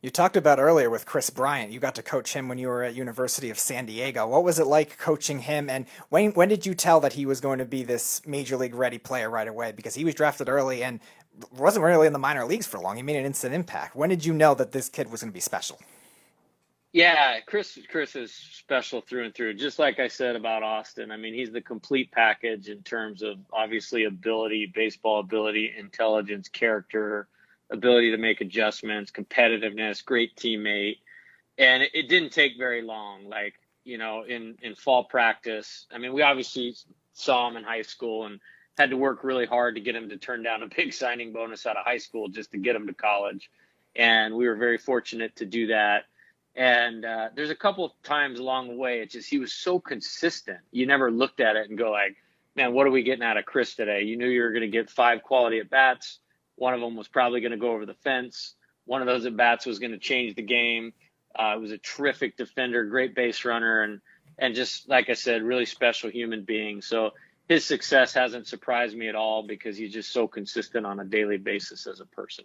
You talked about earlier with Chris Bryant. You got to coach him when you were at University of San Diego. What was it like coaching him? And when did you tell that he was going to be this major league ready player right away? Because he was drafted early and wasn't really in the minor leagues for long. He made an instant impact. When did you know that this kid was going to be special? Yeah, Chris is special through and through. Just like I said about Austin, I mean, he's the complete package in terms of obviously ability, baseball ability, intelligence, character, ability to make adjustments, competitiveness, great teammate. And it didn't take very long. Like, in fall practice, I mean, we obviously saw him in high school and had to work really hard to get him to turn down a big signing bonus out of high school just to get him to college. And we were very fortunate to do that. And there's a couple of times along the way, it's just he was so consistent. You never looked at it and go like, man, what are we getting out of Chris today? You knew you were going to get 5 quality at bats. One of them was probably going to go over the fence. One of those at bats was going to change the game. Was a terrific defender, great base runner, and just like I said, really special human being. So his success hasn't surprised me at all because he's just so consistent on a daily basis as a person.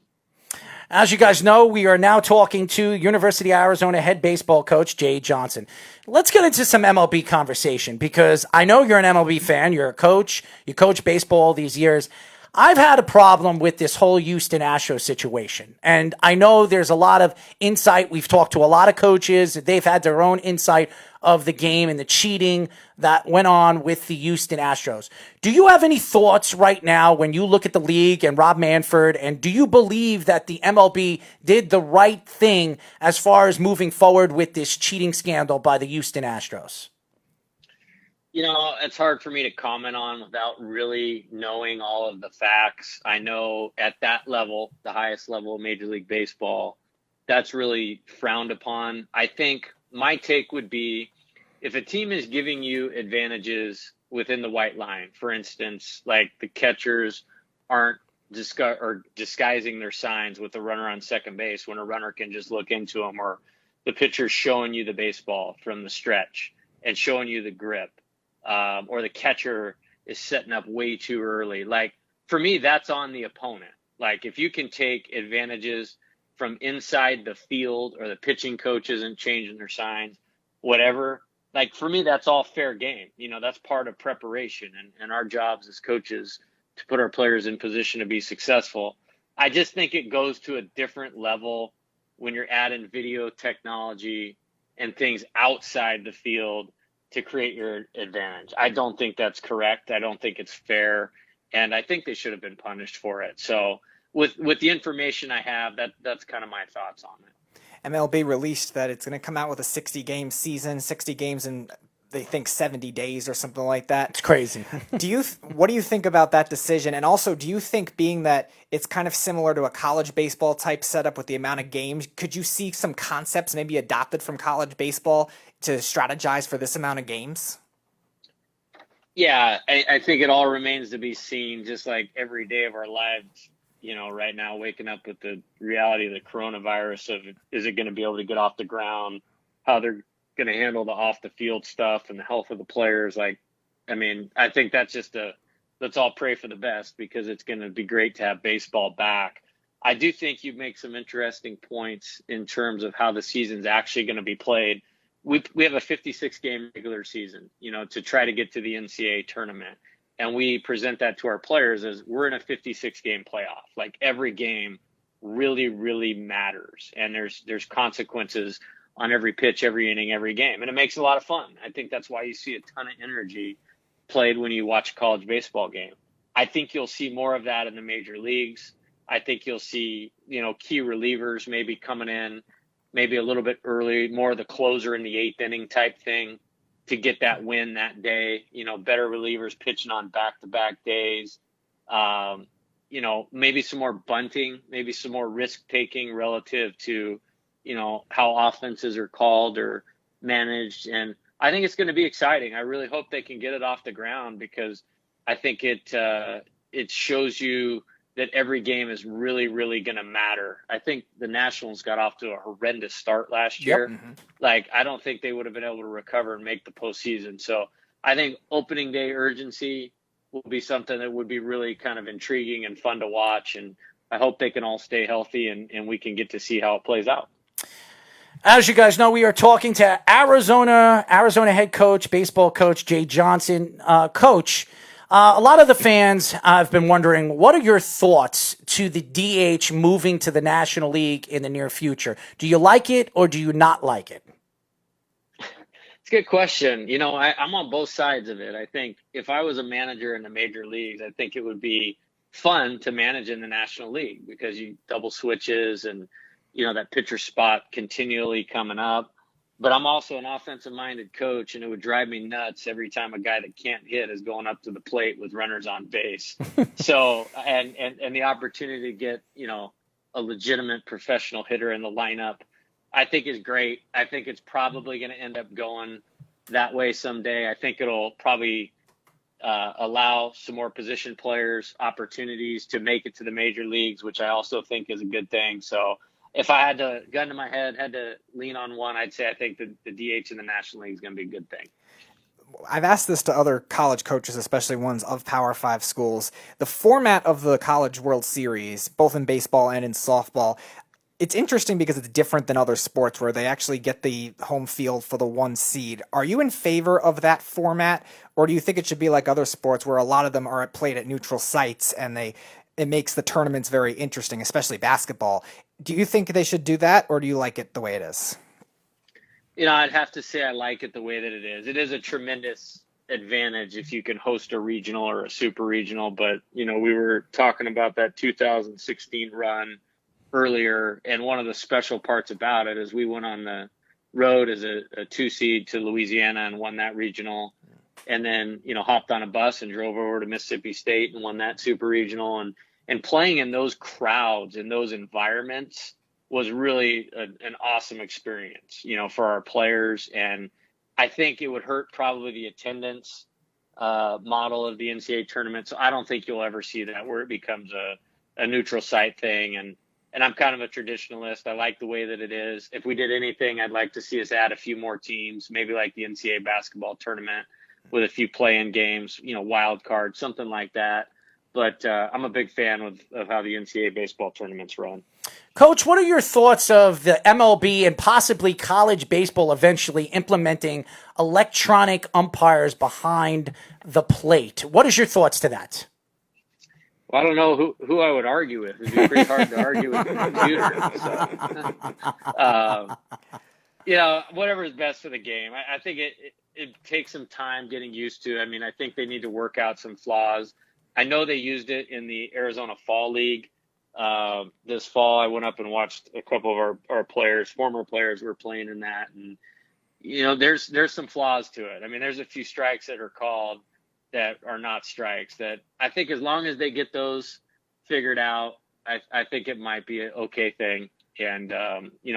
As you guys know, we are now talking to University of Arizona head baseball coach Jay Johnson. Let's get into some MLB conversation because I know you're an MLB fan. You're a coach. You coach baseball all these years. I've had a problem with this whole Houston Astros situation. And I know there's a lot of insight. We've talked to a lot of coaches. They've had their own insight of the game and the cheating that went on with the Houston Astros. Do you have any thoughts right now when you look at the league and Rob Manfred, and do you believe that the MLB did the right thing as far as moving forward with this cheating scandal by the Houston Astros? It's hard for me to comment on without really knowing all of the facts. I know at that level, the highest level of Major League Baseball, that's really frowned upon. I think my take would be if a team is giving you advantages within the white line, for instance, like the catchers aren't disguising their signs with the runner on second base when a runner can just look into them, or the pitcher's showing you the baseball from the stretch and showing you the grip, or the catcher is setting up way too early. Like, for me, that's on the opponent. Like, if you can take advantages from inside the field, or the pitching coach isn't changing their signs, whatever, like, for me, that's all fair game. That's part of preparation and our jobs as coaches to put our players in position to be successful. I just think it goes to a different level when you're adding video technology and things outside the field to create your advantage. I don't think that's correct. I don't think it's fair. And I think they should have been punished for it. So with the information I have, that's kind of my thoughts on it. MLB released that it's going to come out with a 60-game season, 60 games in they think 70 days or something like that. It's crazy. What do you think about that decision? And also, do you think, being that it's kind of similar to a college baseball type setup with the amount of games, could you see some concepts maybe adopted from college baseball to strategize for this amount of games? Yeah, I think it all remains to be seen, just like every day of our lives, right now, waking up with the reality of the coronavirus, of is it going to be able to get off the ground, how they're going to handle the off the field stuff and the health of the players. Like, I mean, I think let's all pray for the best, because it's going to be great to have baseball back. I do think you make some interesting points in terms of how the season's actually going to be played. We have a 56-game regular season, to try to get to the NCAA tournament. And we present that to our players as we're in a 56-game playoff. Like, every game really, really matters. And there's consequences on every pitch, every inning, every game. And it makes it a lot of fun. I think that's why you see a ton of energy played when you watch a college baseball game. I think you'll see more of that in the major leagues. I think you'll see, key relievers maybe coming in, maybe a little bit early, more of the closer in the 8th inning type thing to get that win that day. Better relievers pitching on back-to-back days. Maybe some more bunting, maybe some more risk-taking relative to, how offenses are called or managed. And I think it's going to be exciting. I really hope they can get it off the ground, because I think it shows you that every game is really, really going to matter. I think the Nationals got off to a horrendous start last year. Yep. Mm-hmm. Like, I don't think they would have been able to recover and make the postseason. So I think opening day urgency will be something that would be really kind of intriguing and fun to watch. And I hope they can all stay healthy and we can get to see how it plays out. As you guys know, we are talking to Arizona head coach, baseball coach Jay Johnson. Coach, a lot of the fans have been wondering, what are your thoughts to the DH moving to the National League in the near future? Do you like it or do you not like it? It's a good question. I'm on both sides of it. I think if I was a manager in the major leagues, I think it would be fun to manage in the National League because you double switches and, that pitcher spot continually coming up. But I'm also an offensive-minded coach, and it would drive me nuts every time a guy that can't hit is going up to the plate with runners on base. So, and the opportunity to get, a legitimate professional hitter in the lineup, I think is great. I think it's probably going to end up going that way someday. I think it'll probably allow some more position players opportunities to make it to the major leagues, which I also think is a good thing. So if I had to, gun to my head, had to lean on one, I'd say I think the DH in the National League is going to be a good thing. I've asked this to other college coaches, especially ones of Power 5 schools. The format of the College World Series, both in baseball and in softball, it's interesting because it's different than other sports where they actually get the home field for the one seed. Are you in favor of that format, or do you think it should be like other sports where a lot of them are played at neutral sites and it makes the tournaments very interesting, especially basketball? Do you think they should do that, or do you like it the way it is? I'd have to say I like it the way that it is. It is a tremendous advantage if you can host a regional or a super regional. But, we were talking about that 2016 run earlier, and one of the special parts about it is we went on the road as a 2 seed to Louisiana and won that regional, and then hopped on a bus and drove over to Mississippi State and won that super regional. And playing in those crowds, in those environments, was really an awesome experience, for our players. And I think it would hurt probably the attendance model of the NCAA tournament. So I don't think you'll ever see that where it becomes a neutral site thing. And I'm kind of a traditionalist. I like the way that it is. If we did anything, I'd like to see us add a few more teams, maybe like the NCAA basketball tournament with a few play-in games, wild card, something like that. But I'm a big fan of how the NCAA baseball tournaments run. Coach, what are your thoughts of the MLB and possibly college baseball eventually implementing electronic umpires behind the plate? What is your thoughts to that? Well, I don't know who I would argue with. It'd be pretty hard to argue with the computer. Whatever is best for the game. I think it takes some time getting used to. I mean, I think they need to work out some flaws. I know they used it in the Arizona Fall League. This fall, I went up and watched a couple of our players, former players, were playing in that. And, there's some flaws to it. I mean, there's a few strikes that are called that are not strikes that I think as long as they get those figured out, I think it might be an okay thing and,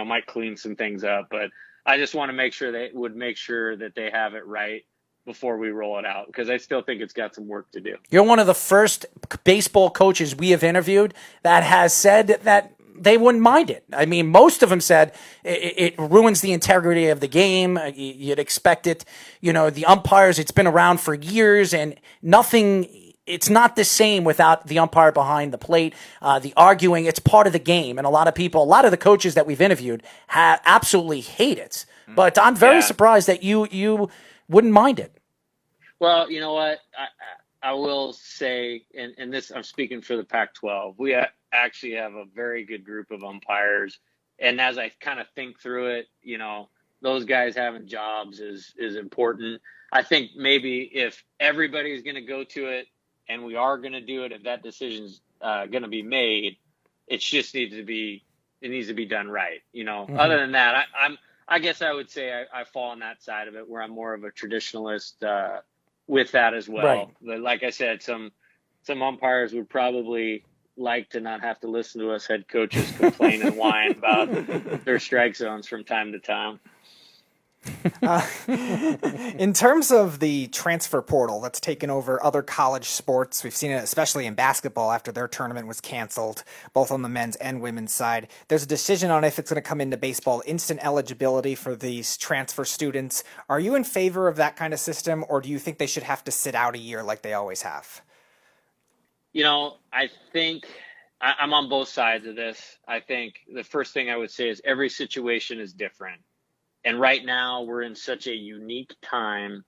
might clean some things up. But I just want to make sure that they have it right before we roll it out, because I still think it's got some work to do. You're one of the first baseball coaches we have interviewed that has said that they wouldn't mind it. I mean, most of them said it ruins the integrity of the game. You'd expect it. The umpires, it's been around for years and it's not the same without the umpire behind the plate. The arguing, it's part of the game. And a lot of the coaches that we've interviewed absolutely hate it. But I'm very surprised that you wouldn't mind it. Well, you know what? I will say, and this, I'm speaking for the Pac-12, we actually have a very good group of umpires. And as I kind of think through it, those guys having jobs is important. I think maybe if everybody's going to go to it and we are going to do it, if that decision's going to be made, it just needs to be done right. Mm-hmm. Other than that, I guess I would say I fall on that side of it where I'm more of a traditionalist with that as well. Right. But like I said, some umpires would probably like to not have to listen to us head coaches complain and whine about their strike zones from time to time. In terms of the transfer portal that's taken over other college sports, we've seen it especially in basketball after their tournament was canceled, both on the men's and women's side. There's a decision on if it's going to come into baseball, instant eligibility for these transfer students. Are you in favor of that kind of system, or do you think they should have to sit out a year like they always have? I think I'm on both sides of this. I think the first thing I would say is every situation is different. And right now we're in such a unique time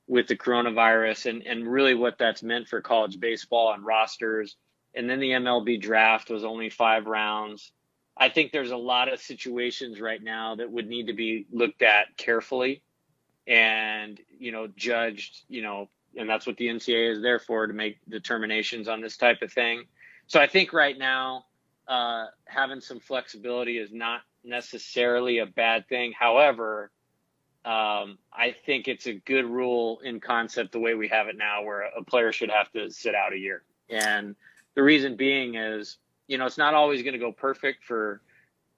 with the coronavirus and really what that's meant for college baseball and rosters. And then the MLB draft was only 5 rounds. I think there's a lot of situations right now that would need to be looked at carefully and, judged, and that's what the NCAA is there for, to make determinations on this type of thing. So I think right now, having some flexibility is not necessarily a bad thing. However, I think it's a good rule in concept the way we have it now, where a player should have to sit out a year. And the reason being is, it's not always going to go perfect for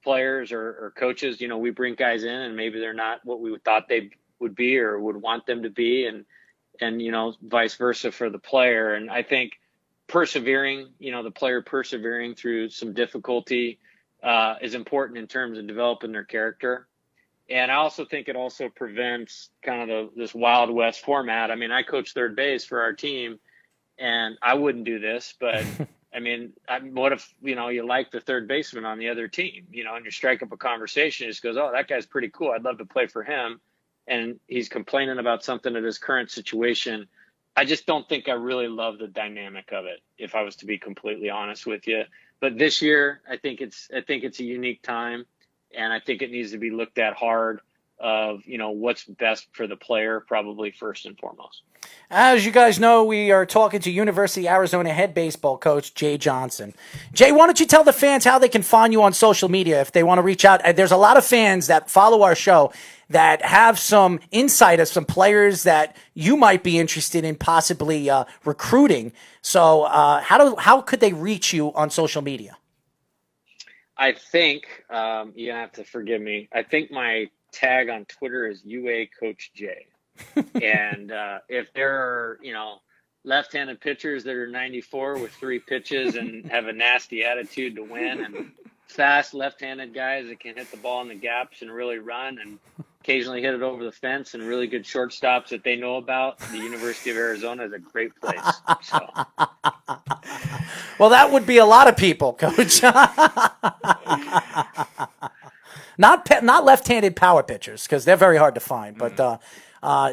players or coaches. We bring guys in and maybe they're not what we thought they would be or would want them to be, and vice versa for the player. And I think persevering, the player persevering through some difficulty is important in terms of developing their character. And I also think it also prevents kind of this Wild West format. I mean, I coach third base for our team, and I wouldn't do this, but I mean, what if, you like the third baseman on the other team, and you strike up a conversation, just goes, oh, that guy's pretty cool, I'd love to play for him. And he's complaining about something in his current situation. I just don't think I really love the dynamic of it, if I was to be completely honest with you. But this year, I think it's a unique time, and I think it needs to be looked at hard of, what's best for the player, probably first and foremost. As you guys know, we are talking to University of Arizona head baseball coach Jay Johnson. Jay, why don't you tell the fans how they can find you on social media if they want to reach out? There's a lot of fans that follow our show that have some insight of some players that you might be interested in possibly recruiting. So how could they reach you on social media? I think, you have to forgive me, I think my tag on Twitter is UA Coach J. And if there are, left-handed pitchers that are 94 with 3 pitches and have a nasty attitude to win, and fast left-handed guys that can hit the ball in the gaps and really run and occasionally hit it over the fence, and really good shortstops that they know about, the University of Arizona is a great place. So. Well, that would be a lot of people, Coach. Not left-handed power pitchers, because they're very hard to find, but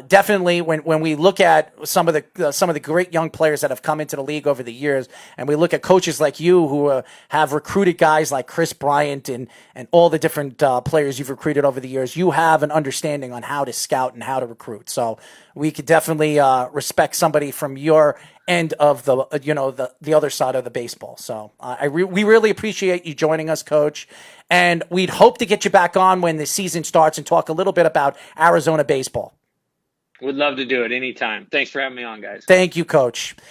definitely when we look at some of the great young players that have come into the league over the years, and we look at coaches like you who have recruited guys like Chris Bryant and all the different players you've recruited over the years, you have an understanding on how to scout and how to recruit. So we could definitely respect somebody from your end of the other side of the baseball. So we really appreciate you joining us, Coach. And we'd hope to get you back on when the season starts and talk a little bit about Arizona baseball. Would love to do it anytime. Thanks for having me on, guys. Thank you, Coach.